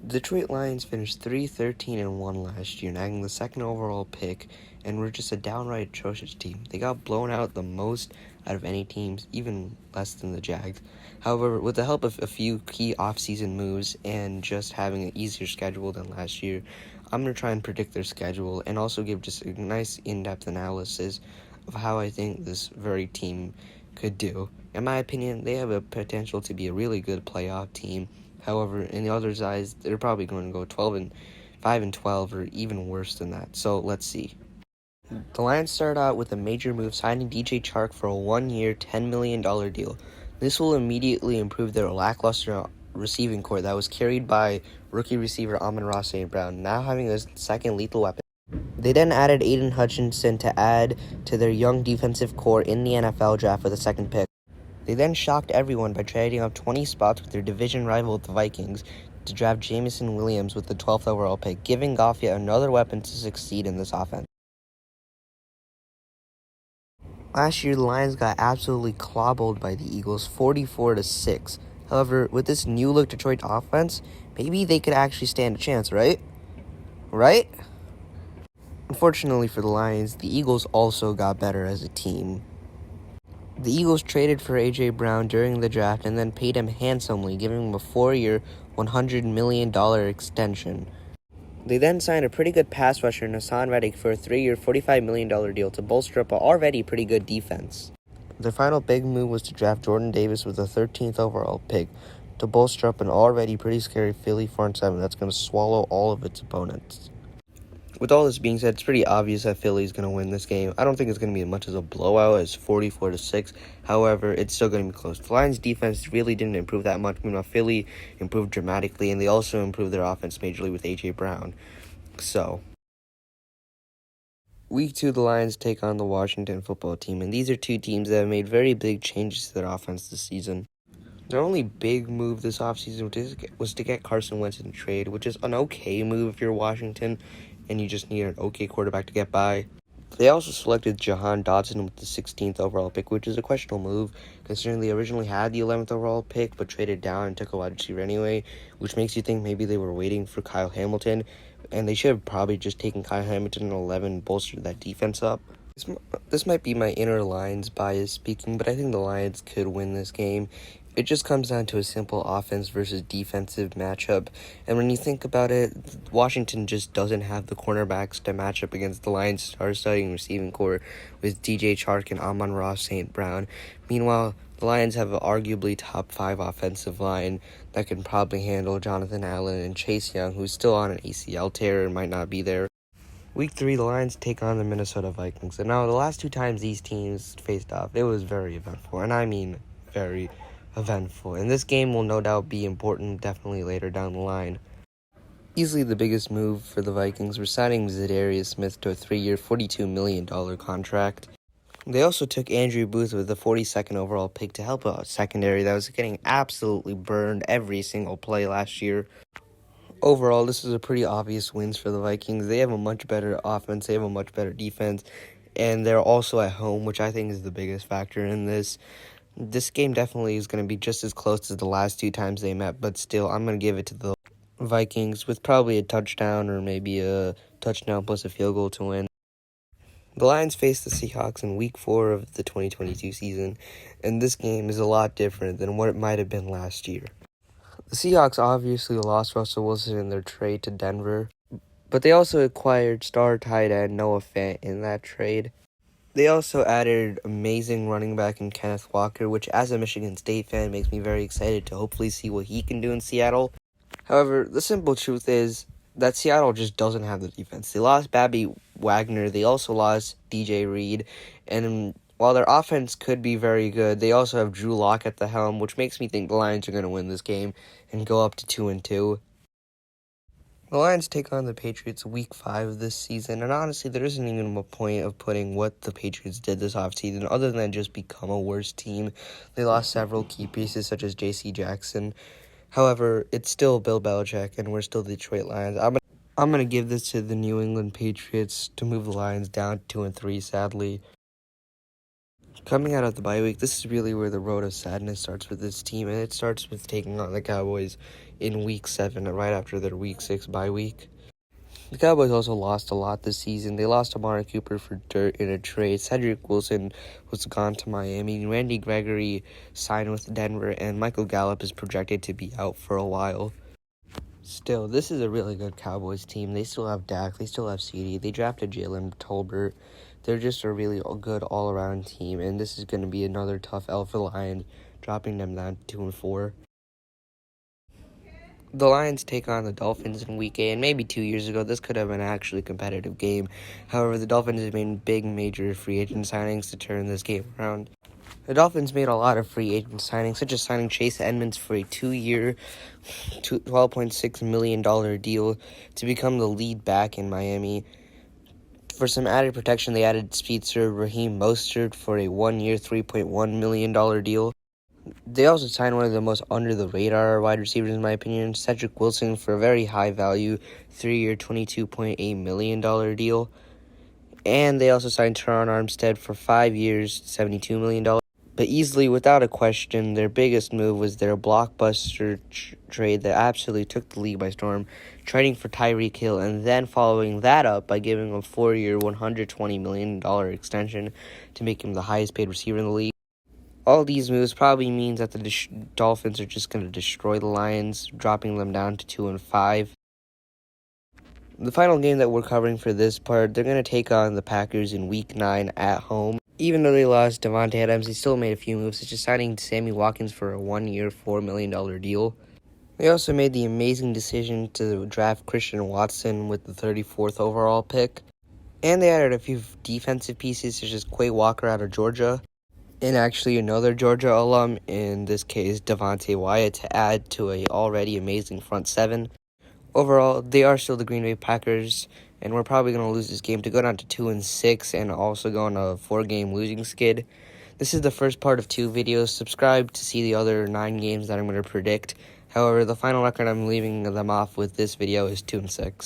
Detroit Lions finished 3-13-1 last year, nagging the second overall pick, and were just a downright atrocious team. They got blown out the most out of any teams, even less than the Jags. However, with the help of a few key offseason moves and just having an easier schedule than last year, I'm going to try and predict their schedule and also give just a nice in-depth analysis of how I think this very team could do. In my opinion, they have a potential to be a really good playoff team. However, in the other's eyes, they're probably going to go 5-12, or even worse than that. So let's see. The Lions started out with a major move, signing DJ Chark for a 1-year, $10 million deal. This will immediately improve their lackluster receiving core that was carried by rookie receiver Amon-Ra St. Brown, now having a second lethal weapon. They then added Aiden Hutchinson to add to their young defensive core in the NFL draft with a second pick. They then shocked everyone by trading up 20 spots with their division rival, the Vikings, to draft Jameson Williams with the 12th overall pick, giving Goff yet another weapon to succeed in this offense. Last year, the Lions got absolutely clobbered by the Eagles, 44-6. However, with this new-look Detroit offense, maybe they could actually stand a chance, right? Right? Unfortunately for the Lions, the Eagles also got better as a team. The Eagles traded for A.J. Brown during the draft and then paid him handsomely, giving him a 4-year, $100 million extension. They then signed a pretty good pass rusher, Haason Reddick, for a 3-year, $45 million deal to bolster up an already pretty good defense. Their final big move was to draft Jordan Davis with the 13th overall pick to bolster up an already pretty scary Philly front seven that's going to swallow all of its opponents. With all this being said, it's pretty obvious that Philly is going to win this game. I don't think it's going to be as much as a blowout as 44-6. However, it's still going to be close. The Lions' defense really didn't improve that much. Meanwhile, Philly improved dramatically, and they also improved their offense majorly with A.J. Brown. So, Week 2, the Lions take on the Washington football team, and these are two teams that have made very big changes to their offense this season. Their only big move this offseason was to get Carson Wentz in trade, which is an okay move if you're Washington and you just need an okay quarterback to get by. They also selected Jahan Dotson with the 16th overall pick, which is a questionable move, considering they originally had the 11th overall pick, but traded down and took a wide receiver anyway, which makes you think maybe they were waiting for Kyle Hamilton, and they should have probably just taken Kyle Hamilton at 11, bolstered that defense up. This might be my inner Lions bias speaking, but I think the Lions could win this game. It just comes down to a simple offense versus defensive matchup. And when you think about it, Washington just doesn't have the cornerbacks to match up against the Lions' star-studding receiving core with DJ Chark and Amon-Ra St. Brown. Meanwhile, the Lions have an arguably top 5 offensive line that can probably handle Jonathan Allen and Chase Young, who's still on an ACL tear and might not be there. Week 3, the Lions take on the Minnesota Vikings. And now, the last 2 times these teams faced off, it was very eventful. And I mean very eventful. And this game will no doubt be important definitely later down the line. Easily the biggest move for the Vikings was signing Za'Darius Smith to a 3-year, $42 million contract. They also took Andrew Booth with the 42nd overall pick to help out secondary that was getting absolutely burned every single play last year. Overall, this is a pretty obvious wins for the Vikings. They have a much better offense, they have a much better defense, and they're also at home, which I think is the biggest factor in this. This game definitely is going to be just as close as the last 2 times they met, but still, I'm going to give it to the Vikings with probably a touchdown or maybe a touchdown plus a field goal to win. The Lions face the Seahawks in Week 4 of the 2022 season, and this game is a lot different than what it might have been last year. The Seahawks obviously lost Russell Wilson in their trade to Denver, but they also acquired star tight end Noah Fant in that trade. They also added amazing running back in Kenneth Walker, which as a Michigan State fan makes me very excited to hopefully see what he can do in Seattle. However, the simple truth is that Seattle just doesn't have the defense. They lost Bobby Wagner, they also lost DJ Reed, and while their offense could be very good, they also have Drew Lock at the helm, which makes me think the Lions are going to win this game and go up to 2-2. The Lions take on the Patriots Week 5 of this season, and honestly, there isn't even a point of putting what the Patriots did this offseason other than just become a worse team. They lost several key pieces such as J.C. Jackson. However, it's still Bill Belichick, and we're still the Detroit Lions. I'm going to give this to the New England Patriots to move the Lions down to 2-3, sadly. Coming out of the bye week, this is really where the road of sadness starts with this team, and it starts with taking on the Cowboys in Week 7, right after their Week 6 bye week. The Cowboys also lost a lot this season. They lost Amari Cooper for dirt in a trade. Cedric Wilson was gone to Miami. Randy Gregory signed with Denver, and Michael Gallup is projected to be out for a while. Still, this is a really good Cowboys team. They still have Dak. They still have CeeDee. They drafted Jalen Tolbert. They're just a really good all-around team, and this is going to be another tough L for the Lions, dropping them down to 2-4. The Lions take on the Dolphins in Week 8, and maybe 2 years ago, this could have been an actually competitive game. However, the Dolphins have made big, major free agent signings to turn this game around. The Dolphins made a lot of free agent signings, such as signing Chase Edmonds for a 2-year, $12.6 million deal to become the lead back in Miami. For some added protection, they added speedster Raheem Mostert for a 1-year, $3.1 million deal. They also signed one of the most under-the-radar wide receivers, in my opinion, Cedric Wilson, for a very high-value 3-year, $22.8 million deal. And they also signed Teron Armstead for 5 years, $72 million. But easily, without a question, their biggest move was their blockbuster trade that absolutely took the league by storm, trading for Tyreek Hill, and then following that up by giving him a 4-year, $120 million extension to make him the highest-paid receiver in the league. All these moves probably means that the Dolphins are just going to destroy the Lions, dropping them down to 2-5. The final game that we're covering for this part, they're going to take on the Packers in Week 9 at home. Even though they lost Davante Adams, they still made a few moves, such as signing Sammy Watkins for a 1-year, $4 million deal. They also made the amazing decision to draft Christian Watson with the 34th overall pick. And they added a few defensive pieces, such as Quay Walker out of Georgia, and actually another Georgia alum, in this case Devontae Wyatt, to add to a already amazing front seven. Overall, they are still the Green Bay Packers, and we're probably going to lose this game to go down to 2-6 and also go on a 4-game losing skid. This is the first part of 2 videos. Subscribe to see the other 9 games that I'm going to predict. However, the final record I'm leaving them off with this video is 2-6.